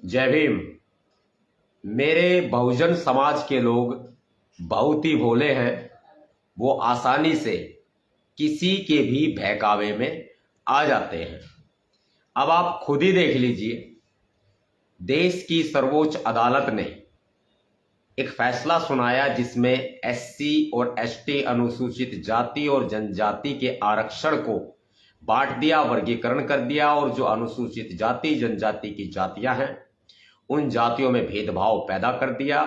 जय भीम। मेरे बहुजन समाज के लोग बहुत ही भोले हैं। वो आसानी से किसी के भी बहकावे में आ जाते हैं। अब आप खुद ही देख लीजिए, देश की सर्वोच्च अदालत ने एक फैसला सुनाया जिसमें एससी और एसटी अनुसूचित जाति और जनजाति के आरक्षण को बांट दिया, वर्गीकरण कर दिया, और जो अनुसूचित जाति जनजाति की जातियां हैं उन जातियों में भेदभाव पैदा कर दिया।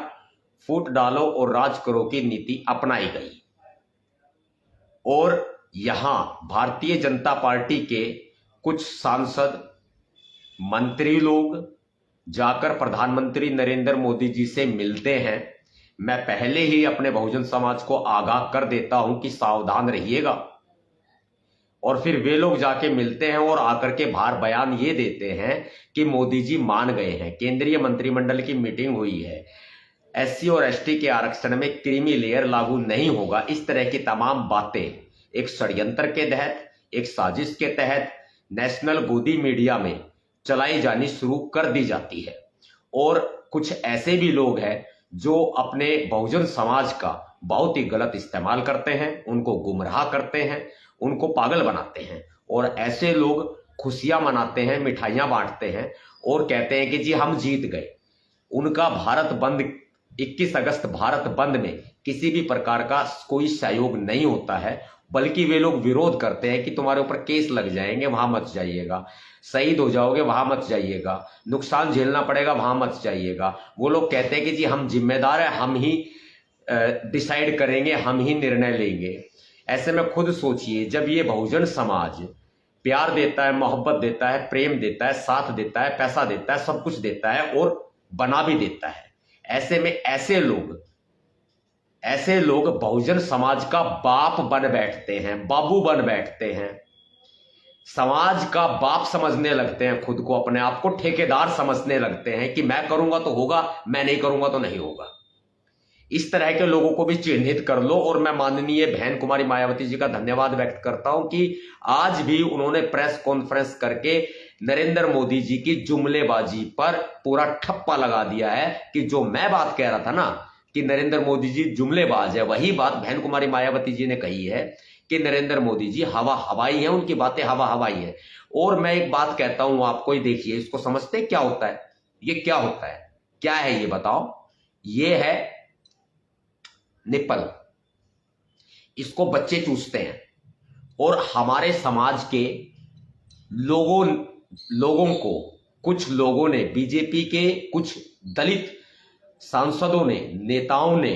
फूट डालो और राज करो की नीति अपनाई गई। और यहां भारतीय जनता पार्टी के कुछ सांसद, मंत्री लोग जाकर प्रधानमंत्री नरेंद्र मोदी जी से मिलते हैं। मैं पहले ही अपने बहुजन समाज को आगाह कर देता हूं कि सावधान रहिएगा। और फिर वे लोग जाके मिलते हैं और आकर के बाहर बयान ये देते हैं कि मोदी जी मान गए हैं, केंद्रीय मंत्रिमंडल की मीटिंग हुई है, एससी और एसटी के आरक्षण में क्रीमी लेयर लागू नहीं होगा। इस तरह की तमाम बातें एक षड्यंत्र के तहत, एक साजिश के तहत नेशनल गोदी मीडिया में चलाई जानी शुरू कर दी जाती है। और कुछ ऐसे भी लोग हैं जो अपने बहुजन समाज का बहुत ही गलत इस्तेमाल करते हैं, उनको गुमराह करते हैं, उनको पागल बनाते हैं। और ऐसे लोग खुशियां मनाते हैं, मिठाइयां बांटते हैं और कहते हैं कि जी हम जीत गए। उनका भारत बंद, 21 अगस्त भारत बंद में किसी भी प्रकार का कोई सहयोग नहीं होता है, बल्कि वे लोग विरोध करते हैं कि तुम्हारे ऊपर केस लग जाएंगे, वहां मत जाइएगा, शहीद हो जाओगे वहां मत जाइएगा, नुकसान झेलना पड़ेगा वहां मत जाइएगा। वो लोग कहते हैं कि जी हम जिम्मेदार हैं, हम ही डिसाइड करेंगे, हम ही निर्णय लेंगे। ऐसे में खुद सोचिए, जब ये बहुजन समाज प्यार देता है, मोहब्बत देता है, प्रेम देता है, साथ देता है, पैसा देता है, सब कुछ देता है और बना भी देता है, ऐसे में ऐसे लोग बहुजन समाज का बाप बन बैठते हैं, बाबू बन बैठते हैं, समाज का बाप समझने लगते हैं खुद को, अपने आप को ठेकेदार समझने लगते हैं कि मैं करूंगा तो होगा, मैं नहीं करूंगा तो नहीं होगा। इस तरह के लोगों को भी चिन्हित कर लो। और मैं माननीय बहन कुमारी मायावती जी का धन्यवाद व्यक्त करता हूं कि आज भी उन्होंने प्रेस कॉन्फ्रेंस करके नरेंद्र मोदी जी की जुमलेबाजी पर पूरा ठप्पा लगा दिया है कि जो मैं बात कह रहा था ना कि नरेंद्र मोदी जी जुमलेबाज है, वही बात बहन कुमारी मायावती जी ने कही है कि नरेंद्र मोदी जी हवा हवाई है, उनकी बातें हवा हवाई है। और मैं एक बात कहता हूं आपको, ही देखिए, इसको समझते क्या होता है, ये क्या होता है, क्या है ये बताओ। ये है निप्पल, इसको बच्चे चूसते हैं। और हमारे समाज के लोगों को कुछ लोगों ने, बीजेपी के कुछ दलित सांसदों ने, नेताओं ने,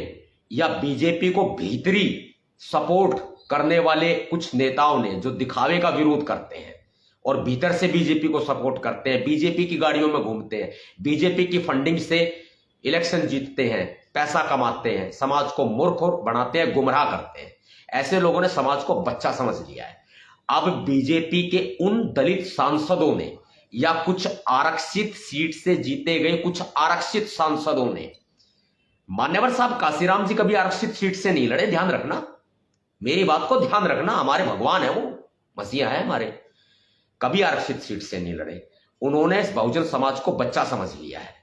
या बीजेपी को भीतरी सपोर्ट करने वाले कुछ नेताओं ने, जो दिखावे का विरोध करते हैं और भीतर से बीजेपी को सपोर्ट करते हैं, बीजेपी की गाड़ियों में घूमते हैं, बीजेपी की फंडिंग से इलेक्शन जीतते हैं, पैसा कमाते हैं, समाज को मूर्ख बनाते हैं, गुमराह करते हैं, ऐसे लोगों ने समाज को बच्चा समझ लिया है। अब बीजेपी के उन दलित सांसदों ने या कुछ आरक्षित सीट से जीते गए कुछ आरक्षित सांसदों ने, मान्यवर साहब काशीराम जी कभी आरक्षित सीट से नहीं लड़े, ध्यान रखना, मेरी बात को ध्यान रखना, हमारे भगवान है, वो मसीहा है हमारे, कभी आरक्षित सीट से नहीं लड़े। उन्होंने बहुजन समाज को बच्चा समझ लिया है।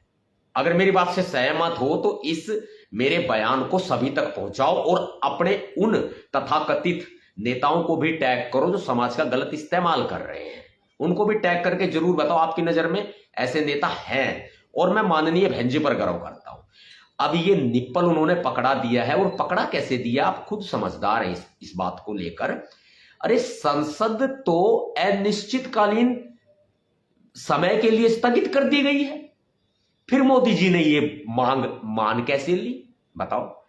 अगर मेरी बात से सहमत हो तो इस मेरे बयान को सभी तक पहुंचाओ और अपने उन तथाकथित नेताओं को भी टैग करो जो समाज का गलत इस्तेमाल कर रहे हैं, उनको भी टैग करके जरूर बताओ आपकी नजर में ऐसे नेता हैं। और मैं माननीय बहन जी पर गर्व करता हूं। अब ये निप्पल उन्होंने पकड़ा दिया है, और पकड़ा कैसे दिया, आप खुद समझदार हैं इस बात को लेकर। अरे संसद तो अनिश्चितकालीन समय के लिए स्थगित कर दी गई है, फिर मोदी जी ने ये मांग मान कैसे ली बताओ।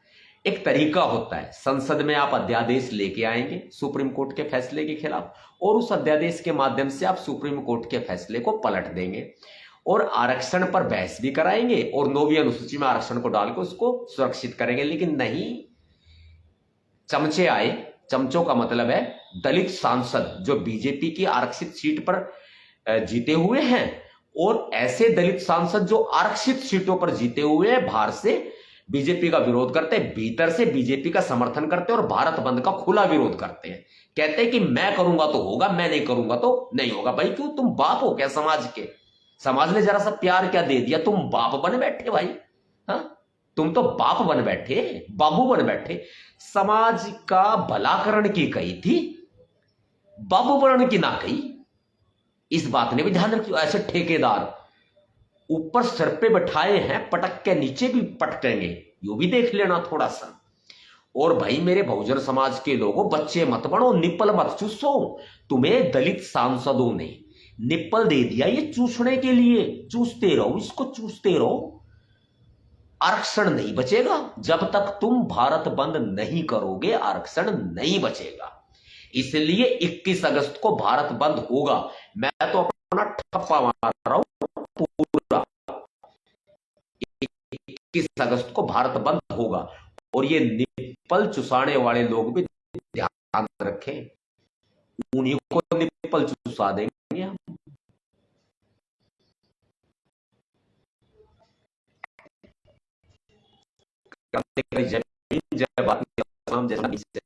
एक तरीका होता है, संसद में आप अध्यादेश लेके आएंगे सुप्रीम कोर्ट के फैसले के खिलाफ, और उस अध्यादेश के माध्यम से आप सुप्रीम कोर्ट के फैसले को पलट देंगे और आरक्षण पर बहस भी कराएंगे और 9वीं अनुसूची में आरक्षण को डाल के उसको सुरक्षित करेंगे। लेकिन नहीं, चमचे आए, चमचों का मतलब है दलित सांसद जो बीजेपी की आरक्षित सीट पर जीते हुए हैं, और ऐसे दलित सांसद जो आरक्षित सीटों पर जीते हुए हैं, बाहर से बीजेपी का विरोध करते हैं, भीतर से बीजेपी का समर्थन करते हैं और भारत बंद का खुला विरोध करते हैं। कहते हैं कि मैं करूंगा तो होगा, मैं नहीं करूंगा तो नहीं होगा। भाई क्यों, तुम बाप हो क्या समाज के? समाज ने जरा सा प्यार क्या दे दिया, तुम बाप बन बैठे भाई। हाँ, तुम तो बाप बन बैठे, बाबू बन बैठे। समाज का भलाकरण की कही थी, बाबू बनने की ना कही। इस बात ने भी ध्यान रखियो। ऐसे ठेकेदार ऊपर सिर पे बैठाए हैं, पटक के नीचे भी पटकेंगे, यो भी देख लेना थोड़ा सा। और भाई मेरे बहुजन समाज के लोगों, बच्चे मत बनो, निप्पल मत चूसो। तुम्हें दलित सांसदों ने निप्पल दे दिया ये चूसने के लिए, चूसते रहो, इसको चूसते रहो। आरक्षण नहीं बचेगा जब तक तुम भारत बंद नहीं करोगे, आरक्षण नहीं बचेगा। इसलिए 21 अगस्त को भारत बंद होगा। मैं तो अपना ठप्पा मार रहा हूं पूरा, 21 अगस्त को भारत बंद होगा। और ये निप्पल चुसाने वाले लोग भी ध्यान रखें, उन्हीं को निप्पल चुसा देंगे हम। जय भारत, जय